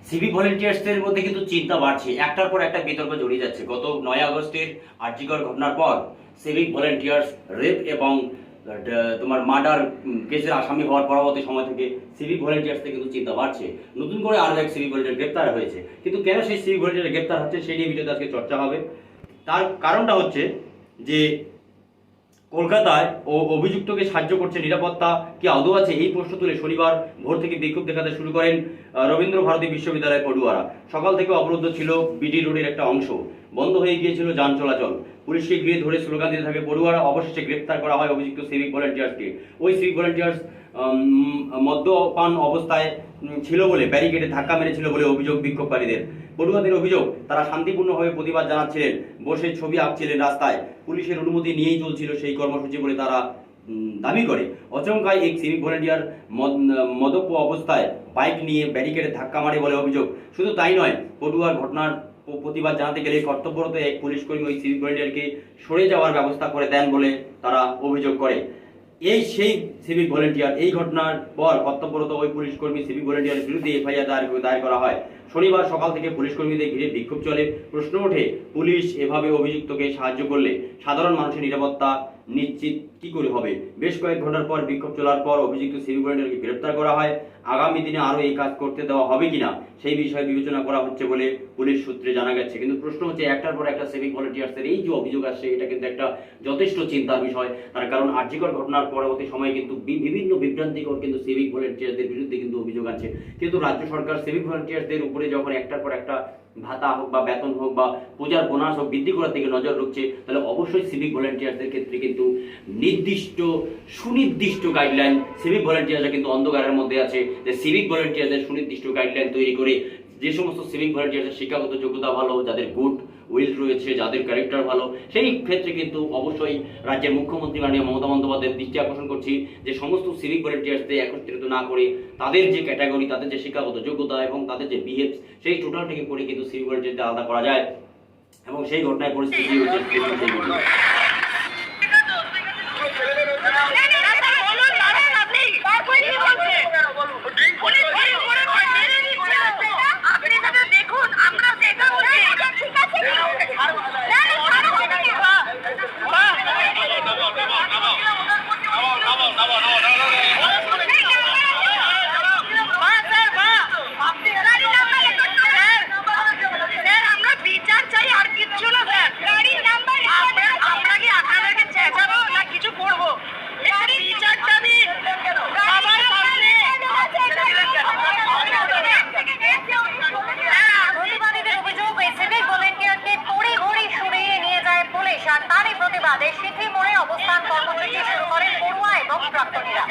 Civic ভলেন্টিয়ার্সদের মধ্যে কিন্তু চিন্তা বাড়ছে, একটার পর একটা বিতর্ক জড়িয়ে যাচ্ছে। গত 9 আগস্টের আরজিকর ঘটনার পর সিভিক ভলেন্টিয়ার্স রেপ এবং তোমার মার্ডার কেসের আসামি হওয়ার পরবর্তী সময় থেকে সিভিক ভলেন্টিয়ার্সদের কিন্তু চিন্তা বাড়ছে। নতুন করে আরও এক সিভিক ভলেন্টিয়ার গ্রেপ্তার হয়েছে, কিন্তু কেন সেই সিভিক ভলেন্টিয়ার গ্রেপ্তার হচ্ছে সেই নিয়ে ভিডিওতে আজকে চর্চা হবে। তার কারণটা হচ্ছে যে কলকাতায় ও অভিযুক্তকে সাহায্য করছে নিরাপত্তা কি আদৌ আছে, এই প্রশ্ন তুলে শনিবার ভোর থেকে বিক্ষোভ দেখাতে শুরু করেন রবীন্দ্র ভারতী বিশ্ববিদ্যালয়ের পড়ুয়ারা। সকাল থেকে অবরুদ্ধ ছিল বিডি রোডের একটা অংশ, বন্ধ হয়ে গিয়েছিল যান চলাচল। পুলিশকে ঘিরে ধরে স্লোগান দিতে থাকে পড়ুয়ারা। অবশেষে গ্রেপ্তার করা হয় অভিযুক্ত সিভিক ভলেন্টিয়ার্সকে। ওই সিভিক ভলেন্টিয়ার্স মদ্যপান অবস্থায় ছিল বলে ব্যারিকেডে ধাক্কা মেরেছিল বলে অভিযোগ বিক্ষোভকারীদের। পড়ুয়াদের অভিযোগ, তারা শান্তিপূর্ণভাবে প্রতিবাদ জানাচ্ছিলেন, বসে ছবি আঁকছিলেন রাস্তায়, পুলিশের অনুমতি নিয়েই চলছিল সেই কর্মসূচি বলে তারা দাবি করে। অচমকায় এক সিভিক ভলেন্টিয়ার মদ্যপ অবস্থায় বাইক নিয়ে ব্যারিকেডে ধাক্কা মারে বলে অভিযোগ। শুধু তাই নয়, পড়ুয়ার ঘটনার প্রতিবাদ জানাতে গেলে কর্তব্যরত এক পুলিশ কর্মী ওই সিভিক ভলেন্টিয়ারকে সরে যাওয়ার ব্যবস্থা করে দেন বলে তারা অভিযোগ করে। এই সেই সিভিক ভলেন্টিয়ার, এই ঘটনার পর কর্তব্যরত ওই পুলিশ কর্মী সিভিক ভলেন্টিয়ারের বিরুদ্ধে এফআইআর দায়ের করা হয়। শনিবার সকাল থেকে পুলিশ কর্মীদের ঘিরে বিক্ষোভ চলে। প্রশ্ন ওঠে, পুলিশ এভাবে অভিযুক্তকে সাহায্য করলে সাধারণ মানুষের নিরাপত্তা নিশ্চিত কি করে হবে? বেশ কয়েক ঘন্টার পর বিক্ষোভ চলার পর অভিযুক্ত সিভিক ভলেন্টিয়ারকে গ্রেপ্তার করা হয়। আগামী দিনে আরও এই কাজ করতে দেওয়া হবে কিনা সেই বিষয়ে বিবেচনা করা হচ্ছে বলে পুলিশ সূত্রে জানা গেছে। কিন্তু প্রশ্ন হচ্ছে, একটার পর একটা সিভিক ভলেন্টিয়ার্সের এই যে অভিযোগ আসছে, এটা কিন্তু একটা যথেষ্ট চিন্তার বিষয়। তার কারণ আরজিকর ঘটনার পরবর্তী সময়ে কিন্তু বিভিন্ন বিভ্রান্তিকর কিন্তু সিভিক ভলেন্টিয়ারদের বিরুদ্ধে কিন্তু অভিযোগ আছে। কিন্তু রাজ্য সরকার সিভিক ভলেন্টিয়ারদের উপরে যখন একটার পর একটা ভাতা হোক বা বেতন হোক বা পূজার বোনাস হোক বৃদ্ধি করার দিকে নজর রাখছে, তাহলে অবশ্যই সিভিক ভলেন্টিয়ারদের ক্ষেত্রে কিন্তু সুনির্দিষ্ট গাইডলাইন, সিভিক ভলেন্টিয়াররা কিন্তু অন্ধকারের মধ্যে আছে, যে সিভিক ভলেন্টিয়ারদের সুনির্দিষ্ট গাইডলাইন তৈরি করে যে সমস্ত সিভিক ভলেন্টিয়ারদের শিক্ষাগত যোগ্যতা ভালো, যাদের গুড উইল রয়েছে, যাদের ক্যারেক্টার ভালো, সেই ক্ষেত্রে কিন্তু অবশ্যই রাজ্যের মুখ্যমন্ত্রী মাননীয় মমতা বন্দ্যোপাধ্যায়ের দৃষ্টি আকর্ষণ করছি যে সমস্ত সিভিক ভলেন্টিয়ার্সদের একত্রিত না করে তাদের যে ক্যাটাগরি, তাদের যে শিক্ষাগত যোগ্যতা এবং তাদের যে বিহেভ, সেই টোটালটাকে করে কিন্তু সিভিক ভলেন্টিয়ারদের আলাদা করা যায়। এবং সেই ঘটনায় পরিস্থিতি হচ্ছে সেই ঘটনা। তারই প্রতিবাদে সিথি মোড়ে অবস্থান কর্মসূচি শুরু করেন পড়ুয়া এবং প্রাক্তনীরা।